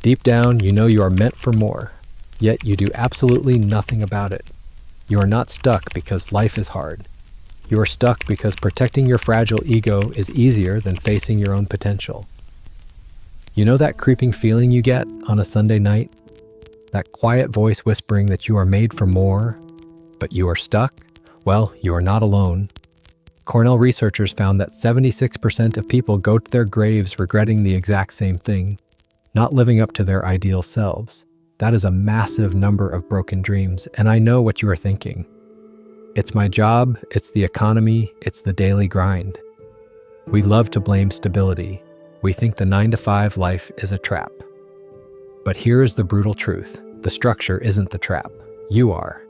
Deep down, you know you are meant for more, yet you do absolutely nothing about it. You are not stuck because life is hard. You are stuck because protecting your fragile ego is easier than facing your own potential. You know that creeping feeling you get on a Sunday night? That quiet voice whispering that you are made for more, but you are stuck? Well, you are not alone. Cornell researchers found that 76% of people go to their graves regretting the exact same thing, not living up to their ideal selves. That is a massive number of broken dreams, and I know what you are thinking. It's my job, it's the economy, it's the daily grind. We love to blame stability. We think the 9-to-5 life is a trap. But here is the brutal truth. The structure isn't the trap. You are.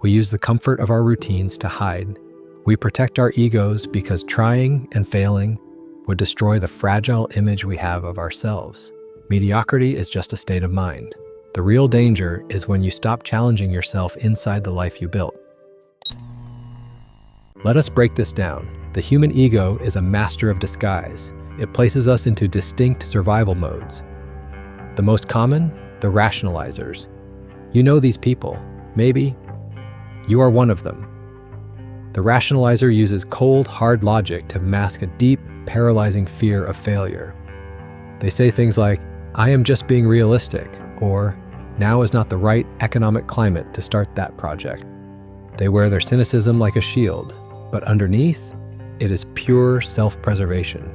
We use the comfort of our routines to hide. We protect our egos because trying and failing would destroy the fragile image we have of ourselves. Mediocrity is just a state of mind. The real danger is when you stop challenging yourself inside the life you built. Let us break this down. The human ego is a master of disguise. It places us into distinct survival modes. The most common? The rationalizers. You know these people. Maybe you are one of them. The rationalizer uses cold, hard logic to mask a deep, paralyzing fear of failure. They say things like, "I am just being realistic," or "Now is not the right economic climate to start that project." They wear their cynicism like a shield, but underneath, it is pure self-preservation.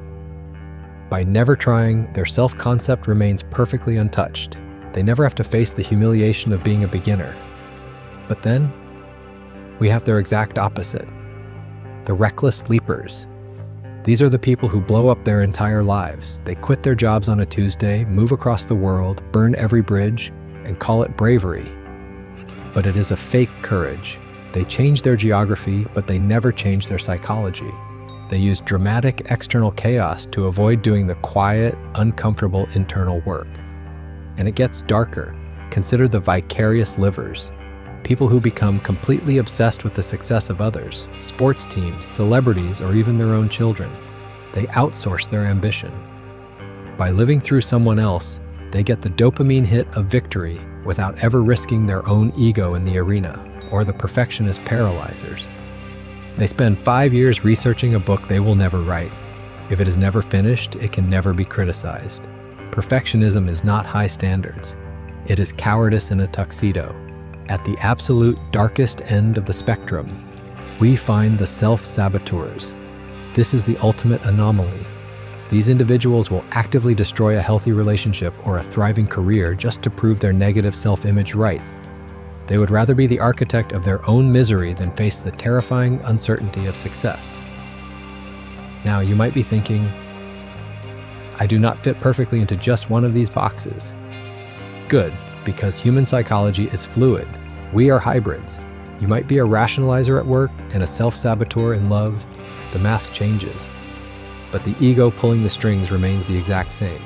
By never trying, their self-concept remains perfectly untouched. They never have to face the humiliation of being a beginner. But then, we have their exact opposite. The reckless leapers. These are the people who blow up their entire lives. They quit their jobs on a Tuesday, move across the world, burn every bridge, and call it bravery. But it is a fake courage. They change their geography, but they never change their psychology. They use dramatic external chaos to avoid doing the quiet, uncomfortable internal work. And it gets darker. Consider the vicarious livers. People who become completely obsessed with the success of others, sports teams, celebrities, or even their own children. They outsource their ambition. By living through someone else, they get the dopamine hit of victory without ever risking their own ego in the arena, or the perfectionist paralyzers. They spend 5 years researching a book they will never write. If it is never finished, it can never be criticized. Perfectionism is not high standards. It is cowardice in a tuxedo. At the absolute darkest end of the spectrum, we find the self-saboteurs. This is the ultimate anomaly. These individuals will actively destroy a healthy relationship or a thriving career just to prove their negative self-image right. They would rather be the architect of their own misery than face the terrifying uncertainty of success. Now, you might be thinking, I do not fit perfectly into just one of these boxes. Good, because human psychology is fluid. We are hybrids. You might be a rationalizer at work and a self-saboteur in love. The mask changes, but the ego pulling the strings remains the exact same.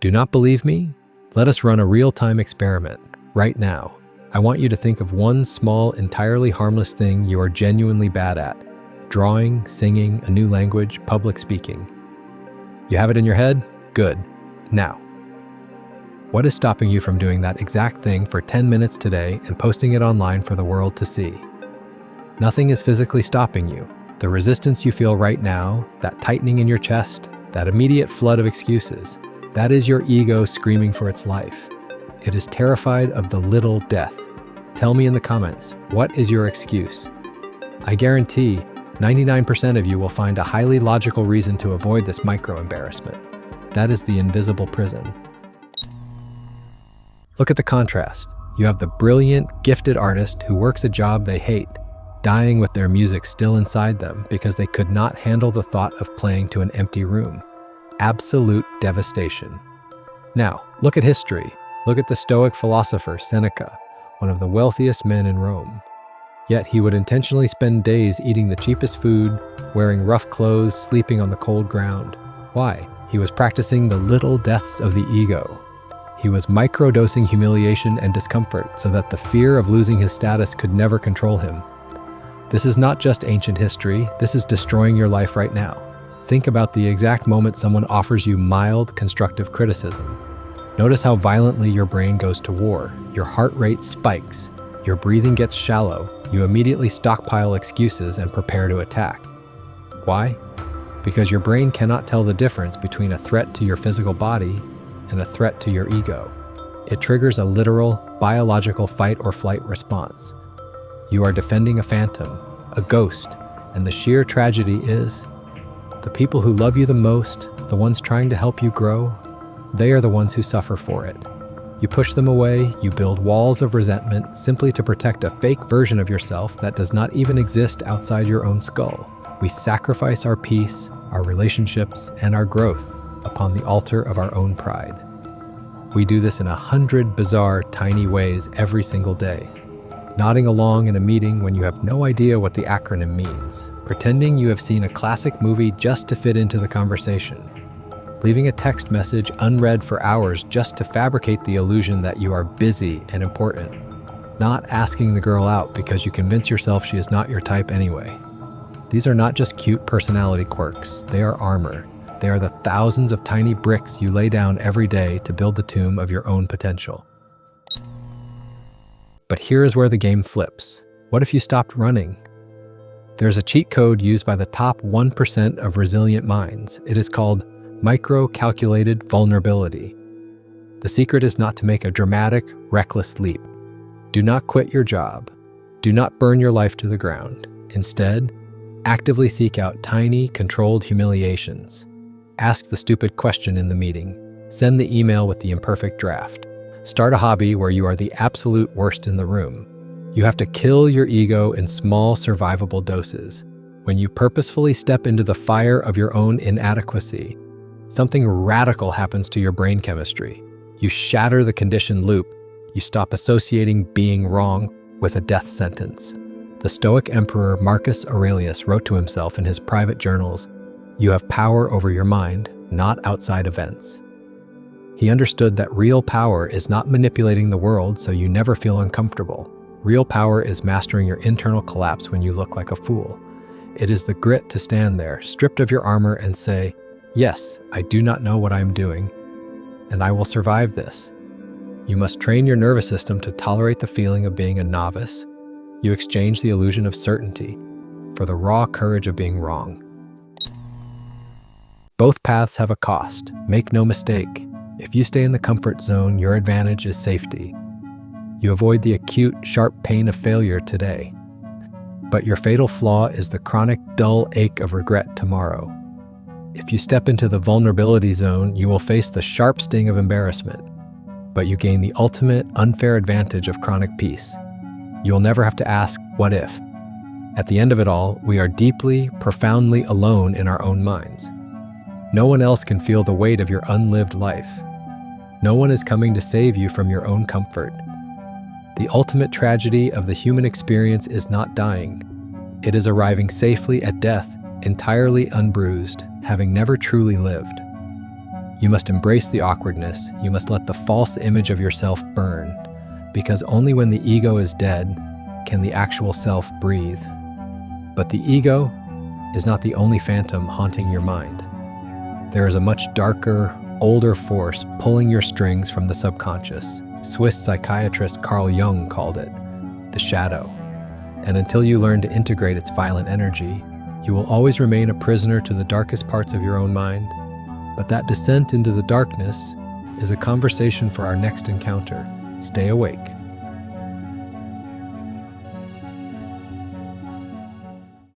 Do not believe me? Let us run a real-time experiment right now. I want you to think of one small, entirely harmless thing you are genuinely bad at. Drawing, singing, a new language, public speaking. You have it in your head? Good. Now, what is stopping you from doing that exact thing for 10 minutes today and posting it online for the world to see? Nothing is physically stopping you. The resistance you feel right now, that tightening in your chest, that immediate flood of excuses, that is your ego screaming for its life. It is terrified of the little death. Tell me in the comments, what is your excuse? I guarantee 99% of you will find a highly logical reason to avoid this micro-embarrassment. That is the invisible prison. Look at the contrast. You have the brilliant, gifted artist who works a job they hate, dying with their music still inside them because they could not handle the thought of playing to an empty room. Absolute devastation. Now, look at history. Look at the Stoic philosopher Seneca, one of the wealthiest men in Rome. Yet he would intentionally spend days eating the cheapest food, wearing rough clothes, sleeping on the cold ground. Why? He was practicing the little deaths of the ego. He was microdosing humiliation and discomfort so that the fear of losing his status could never control him. This is not just ancient history, this is destroying your life right now. Think about the exact moment someone offers you mild, constructive criticism. Notice how violently your brain goes to war. Your heart rate spikes. Your breathing gets shallow. You immediately stockpile excuses and prepare to attack. Why? Because your brain cannot tell the difference between a threat to your physical body and a threat to your ego. It triggers a literal, biological fight or flight response. You are defending a phantom, a ghost, and the sheer tragedy is, the people who love you the most, the ones trying to help you grow, they are the ones who suffer for it. You push them away, you build walls of resentment simply to protect a fake version of yourself that does not even exist outside your own skull. We sacrifice our peace, our relationships, and our growth upon the altar of our own pride. We do this in 100 bizarre, tiny ways every single day. Nodding along in a meeting when you have no idea what the acronym means. Pretending you have seen a classic movie just to fit into the conversation. Leaving a text message unread for hours just to fabricate the illusion that you are busy and important. Not asking the girl out because you convince yourself she is not your type anyway. These are not just cute personality quirks, they are armor. They are the thousands of tiny bricks you lay down every day to build the tomb of your own potential. But here is where the game flips. What if you stopped running? There's a cheat code used by the top 1% of resilient minds. It is called micro-calculated vulnerability. The secret is not to make a dramatic, reckless leap. Do not quit your job. Do not burn your life to the ground. Instead, actively seek out tiny, controlled humiliations. Ask the stupid question in the meeting. Send the email with the imperfect draft. Start a hobby where you are the absolute worst in the room. You have to kill your ego in small, survivable doses. When you purposefully step into the fire of your own inadequacy, something radical happens to your brain chemistry. You shatter the conditioned loop. You stop associating being wrong with a death sentence. The Stoic emperor Marcus Aurelius wrote to himself in his private journals, "You have power over your mind, not outside events." He understood that real power is not manipulating the world so you never feel uncomfortable. Real power is mastering your internal collapse when you look like a fool. It is the grit to stand there, stripped of your armor, and say, "Yes, I do not know what I am doing, and I will survive this." You must train your nervous system to tolerate the feeling of being a novice. You exchange the illusion of certainty for the raw courage of being wrong. Both paths have a cost. Make no mistake. If you stay in the comfort zone, your advantage is safety. You avoid the acute, sharp pain of failure today. But your fatal flaw is the chronic, dull ache of regret tomorrow. If you step into the vulnerability zone, you will face the sharp sting of embarrassment. But you gain the ultimate, unfair advantage of chronic peace. You will never have to ask, what if? At the end of it all, we are deeply, profoundly alone in our own minds. No one else can feel the weight of your unlived life. No one is coming to save you from your own comfort. The ultimate tragedy of the human experience is not dying. It is arriving safely at death, entirely unbruised, having never truly lived. You must embrace the awkwardness. You must let the false image of yourself burn, because only when the ego is dead can the actual self breathe. But the ego is not the only phantom haunting your mind. There is a much darker, older force pulling your strings from the subconscious. Swiss psychiatrist Carl Jung called it the shadow. And until you learn to integrate its violent energy, you will always remain a prisoner to the darkest parts of your own mind. But that descent into the darkness is a conversation for our next encounter. Stay awake.